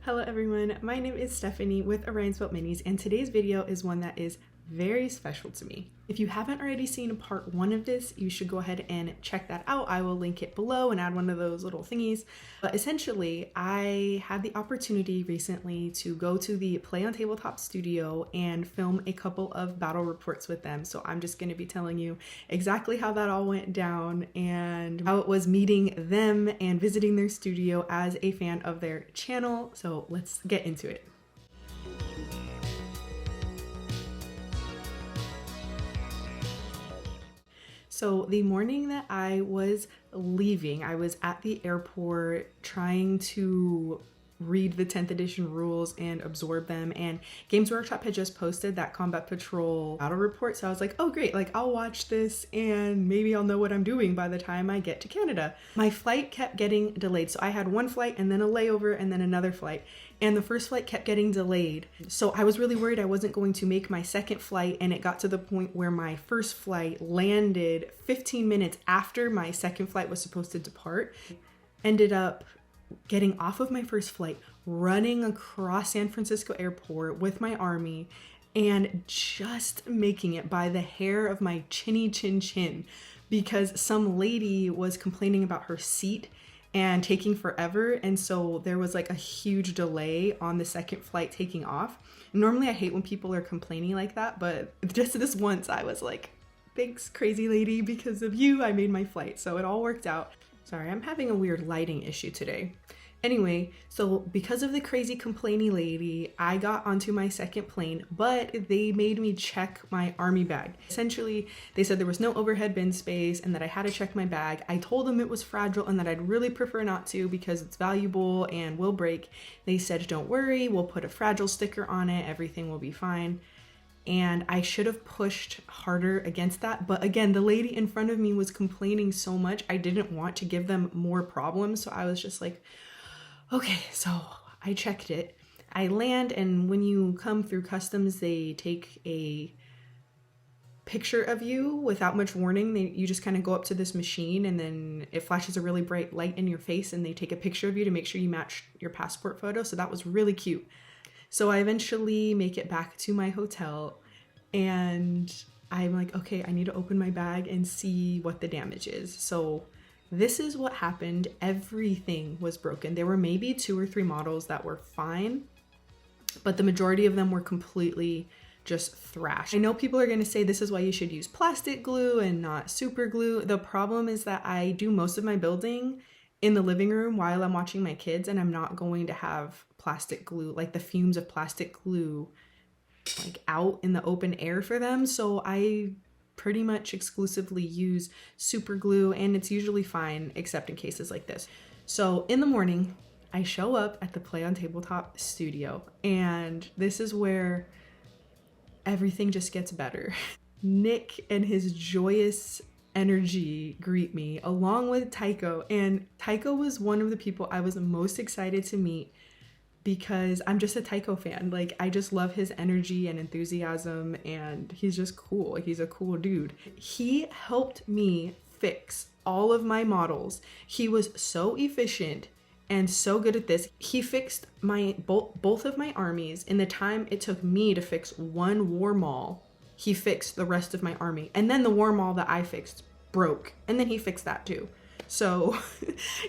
Hello everyone, my name is Stephanie with Orion's Built Minis, and today's video is one that is very special to me. If you haven't already seen part 1 of this, you should go ahead and check that out. I will link it below and add one of those little thingies. But essentially, I had the opportunity recently to go to the PlayOn Tabletop studio and film a couple of battle reports with them. So I'm just going to be telling you exactly how that all went down and how it was meeting them and visiting their studio as a fan of their channel. So let's get into it. So the morning that I was leaving, I was at the airport trying to read the 10th edition rules and absorb them, and Games Workshop had just posted that Combat Patrol battle report, so I was like, oh great, like I'll watch this and maybe I'll know what I'm doing by the time I get to Canada. My flight kept getting delayed, so I had one flight and then a layover and then another flight, and the first flight kept getting delayed. So I was really worried I wasn't going to make my second flight, and it got to the point where my first flight landed 15 minutes after my second flight was supposed to depart. Ended up getting off of my first flight, running across San Francisco airport with my army, and just making it by the hair of my chinny chin chin because some lady was complaining about her seat and taking forever, and so there was like a huge delay on the second flight taking off. Normally I hate when people are complaining like that, but just this once I was like, thanks crazy lady, because of you I made my flight, so it all worked out. Sorry, I'm having a weird lighting issue today. Anyway, so because of the crazy complaining lady, I got onto my second plane, but they made me check my army bag. Essentially, they said there was no overhead bin space and that I had to check my bag. I told them it was fragile and that I'd really prefer not to because it's valuable and will break. They said, don't worry, we'll put a fragile sticker on it, everything will be fine. And I should have pushed harder against that. But again, the lady in front of me was complaining so much, I didn't want to give them more problems. So I was just like, okay, so I checked it. I land, and when you come through customs, they take a picture of you without much warning. You just kind of go up to this machine and then it flashes a really bright light in your face and they take a picture of you to make sure you match your passport photo. So that was really cute. So I eventually make it back to my hotel and I'm like, okay, I need to open my bag and see what the damage is. So this is what happened. Everything was broken. There were maybe 2 or 3 models that were fine, but the majority of them were completely just thrashed. I know people are going to say this is why you should use plastic glue and not super glue. The problem is that I do most of my building in the living room while I'm watching my kids, and I'm not going to have plastic glue, like the fumes of plastic glue, like out in the open air for them. So I pretty much exclusively use super glue, and it's usually fine except in cases like this. So in the morning, I show up at the PlayOn Tabletop studio, and this is where everything just gets better. Nick and his joyous energy greet me along with Tycho, and Tycho was one of the people I was most excited to meet because I'm just a Tycho fan. Like, I just love his energy and enthusiasm, and he's just cool. He's a cool dude. He helped me fix all of my models. He was so efficient and so good at this. He fixed my both of my armies in the time it took me to fix one war mall. He fixed the rest of my army, and then the war mall that I fixed broke, and then he fixed that too. So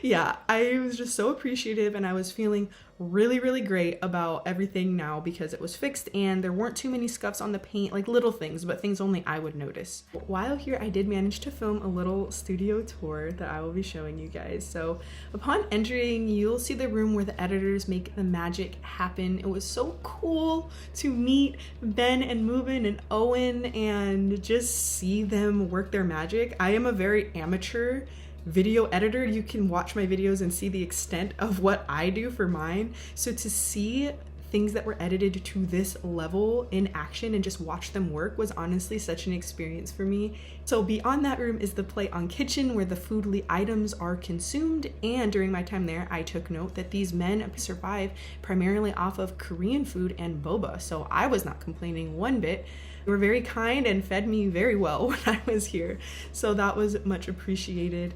yeah, I was just so appreciative, and I was feeling really great about everything now because it was fixed and there weren't too many scuffs on the paint, like little things, but things only I would notice. While here, I did manage to film a little studio tour that I will be showing you guys. So upon entering, you'll see the room where the editors make the magic happen. It was so cool to meet Ben and Mubin and Owen and just see them work their magic. I am a very amateur video editor. You can watch my videos and see the extent of what I do for mine. So to see things that were edited to this level in action and just watch them work was honestly such an experience for me. So beyond that room is the PlayOn kitchen where the foodly items are consumed, and during my time there I took note that these men survive primarily off of Korean food and boba, so I was not complaining one bit. They were very kind and fed me very well when I was here, so that was much appreciated.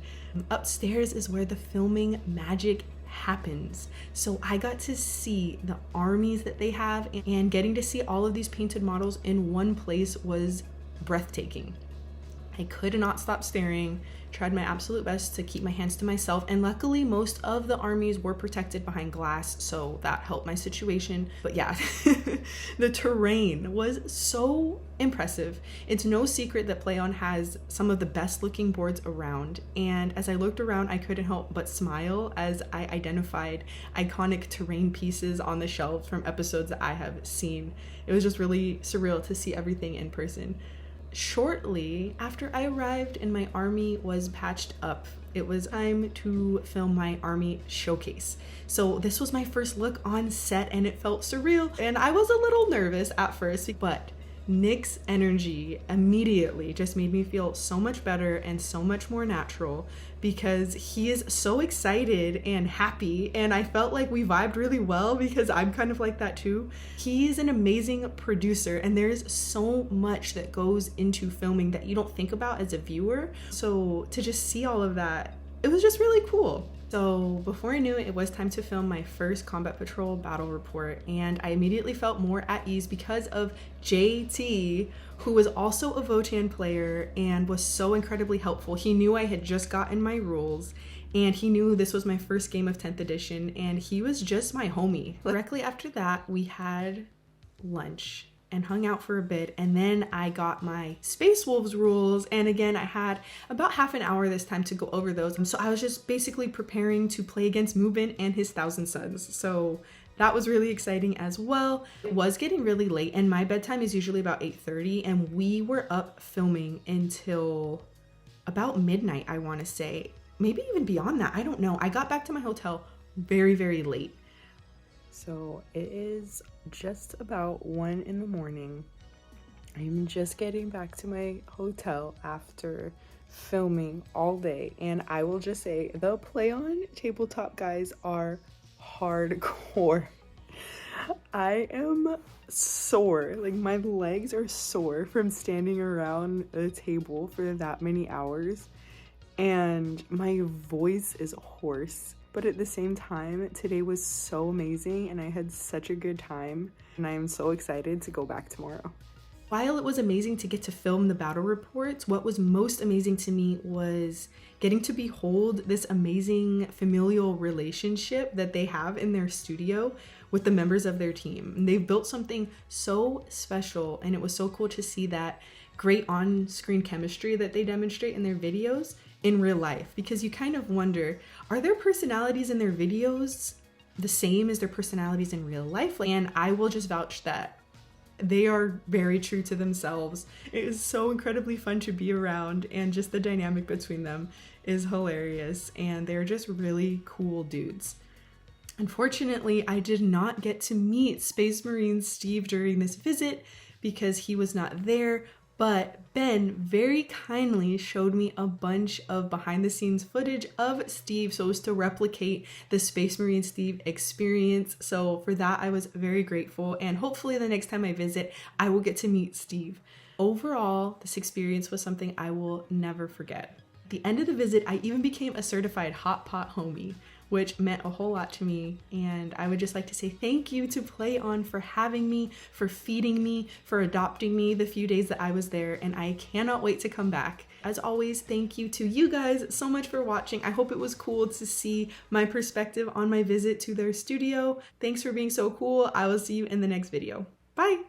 Upstairs is where the filming magic happens. So I got to see the armies that they have, and getting to see all of these painted models in one place was breathtaking. I could not stop staring, tried my absolute best to keep my hands to myself, and luckily most of the armies were protected behind glass, so that helped my situation. But yeah, the terrain was so impressive. It's no secret that PlayOn has some of the best looking boards around, and as I looked around, I couldn't help but smile as I identified iconic terrain pieces on the shelves from episodes that I have seen. It was just really surreal to see everything in person. Shortly after I arrived and my army was patched up, it was time to film my army showcase. So this was my first look on set and it felt surreal, and I was a little nervous at first, but Nick's energy immediately just made me feel so much better and so much more natural, because he is so excited and happy, and I felt like we vibed really well because I'm kind of like that too. He's an amazing producer, and there's so much that goes into filming that you don't think about as a viewer. So to just see all of that, it was just really cool. So before I knew it, it was time to film my first Combat Patrol battle report, and I immediately felt more at ease because of JT, who was also a Votan player and was so incredibly helpful. He knew I had just gotten my rules, and he knew this was my first game of 10th edition, and he was just my homie. Directly after that, we had lunch and hung out for a bit, and then I got my Space Wolves rules, and again I had about half an hour this time to go over those, and so I was just basically preparing to play against Mubin and his Thousand Sons, so that was really exciting as well. It was getting really late, and my bedtime is usually about 8:30, and we were up filming until about midnight, I want to say, maybe even beyond that, I don't know. I got back to my hotel very, very late. So it is just about 1 in the morning. I'm just getting back to my hotel after filming all day, and I will just say the PlayOn Tabletop guys are hardcore. I am sore, like my legs are sore from standing around a table for that many hours, and my voice is hoarse. But at the same time, today was so amazing and I had such a good time, and I am so excited to go back tomorrow. While it was amazing to get to film the battle reports, what was most amazing to me was getting to behold this amazing familial relationship that they have in their studio with the members of their team. And they've built something so special, and it was so cool to see that great on-screen chemistry that they demonstrate in their videos in real life, because you kind of wonder, are their personalities in their videos the same as their personalities in real life? And I will just vouch that they are very true to themselves. It is so incredibly fun to be around, and just the dynamic between them is hilarious, and they're just really cool dudes. Unfortunately, I did not get to meet Space Marine Steve during this visit because he was not there, but Ben very kindly showed me a bunch of behind the scenes footage of Steve so as to replicate the Space Marine Steve experience. So for that, I was very grateful, and hopefully the next time I visit, I will get to meet Steve. Overall, this experience was something I will never forget. At the end of the visit, I even became a certified hot pot homie, which meant a whole lot to me. And I would just like to say thank you to PlayOn for having me, for feeding me, for adopting me the few days that I was there, and I cannot wait to come back. As always, thank you to you guys so much for watching. I hope it was cool to see my perspective on my visit to their studio. Thanks for being so cool. I will see you in the next video. Bye!